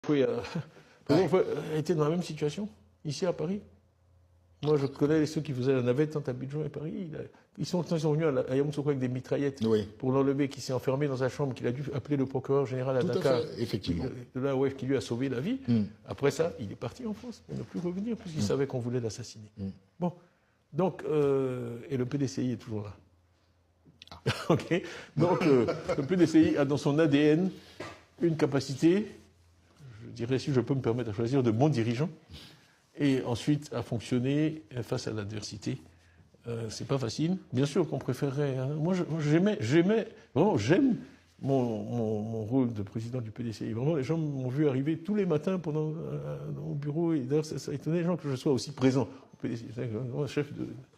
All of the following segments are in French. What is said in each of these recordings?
Oui, a été dans la même situation, ici à Paris. Moi, je connais ceux qui faisaient la navette entre Abidjan et Paris. Ils sont venus à Yamoussoukro avec des mitraillettes pour l'enlever, qui s'est enfermé dans sa chambre, qu'il a dû appeler le procureur général à Dakar. Tout à fait, effectivement. De là, ouais, qui lui a sauvé la vie. Après ça, il est parti en France pour ne plus revenir, puisqu'il savait qu'on voulait l'assassiner. Bon. Donc, et le PDCI est toujours là. Ok. Donc, le PDCI a dans son ADN une capacité, je dirais, si je peux me permettre de choisir, de bon dirigeant. Et ensuite à fonctionner face à l'adversité. C'est pas facile. Bien sûr qu'on préférerait. Hein. Moi, j'aime mon rôle de président du PDCI. Vraiment, les gens m'ont vu arriver tous les matins au bureau. Et d'ailleurs, ça étonnait les gens que je sois aussi présent au PDCI.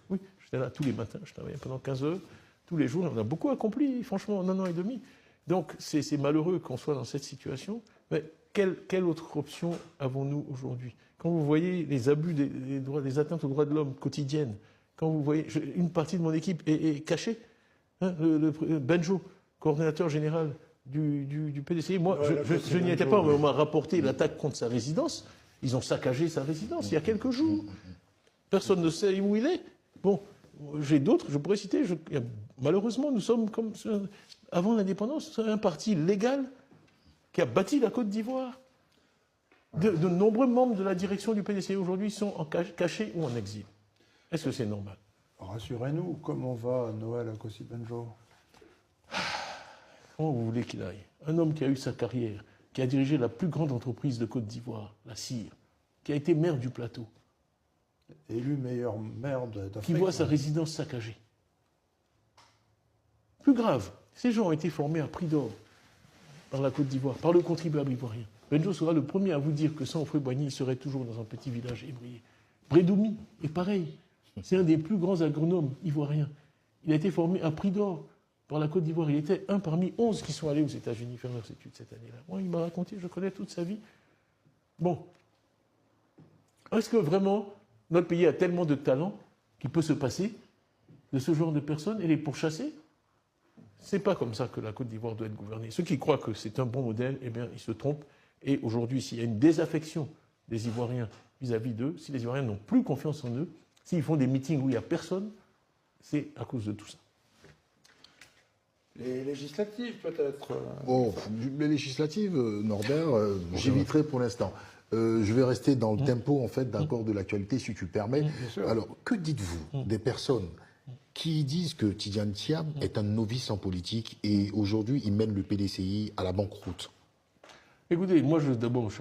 Oui, j'étais là tous les matins. Je travaillais pendant 15 heures, tous les jours. On a beaucoup accompli, franchement, en 1 an et demi. Donc, c'est malheureux qu'on soit dans cette situation. Mais quelle autre option avons-nous aujourd'hui? Quand vous voyez les abus des atteintes aux droits de l'homme quotidiennes, quand vous voyez, une partie de mon équipe est cachée, hein, Benjo, coordinateur général du PDCI, moi, je n'y étais pas, mais on m'a rapporté l'attaque contre sa résidence. Ils ont saccagé sa résidence il y a quelques jours. Personne ne sait où il est. Bon, j'ai d'autres, je pourrais citer. Malheureusement, nous sommes comme avant l'indépendance, un parti légal qui a bâti la Côte d'Ivoire. De nombreux membres de la direction du PDCI aujourd'hui sont cachés ou en exil. Est-ce que c'est normal? Rassurez-nous, comment va Noël Akossi Benjo? Comment vous voulez qu'il aille? Un homme qui a eu sa carrière, qui a dirigé la plus grande entreprise de Côte d'Ivoire, la CIR, qui a été maire du plateau. Élu meilleur maire d'Afrique. Qui voit sa résidence saccagée. Plus grave, ces gens ont été formés à prix d'or par la Côte d'Ivoire, par le contribuable ivoirien. Benjo sera le premier à vous dire que sans Houphouët-Boigny, il serait toujours dans un petit village ébrié. Brédoumi est pareil. C'est un des plus grands agronomes ivoiriens. Il a été formé à prix d'or par la Côte d'Ivoire. Il était un parmi 11 qui sont allés aux États-Unis faire leurs études cette année-là. Moi, il m'a raconté, je connais toute sa vie. Bon. Est-ce que vraiment notre pays a tellement de talent qu'il peut se passer de ce genre de personnes et les pourchasser? C'est pas comme ça que la Côte d'Ivoire doit être gouvernée. Ceux qui croient que c'est un bon modèle, eh bien, ils se trompent. Et aujourd'hui, s'il y a une désaffection des Ivoiriens vis-à-vis d'eux, si les Ivoiriens n'ont plus confiance en eux, s'ils font des meetings où il n'y a personne, c'est à cause de tout ça. Les législatives, peut-être Bon, les législatives, Norbert, j'éviterai pour l'instant. Je vais rester dans le tempo, en fait, d'accord, de l'actualité, si tu permets. Alors, que dites-vous des personnes qui disent que Tidiane Thiam est un novice en politique et aujourd'hui, il mène le PDCI à la banqueroute? Écoutez, moi, d'abord,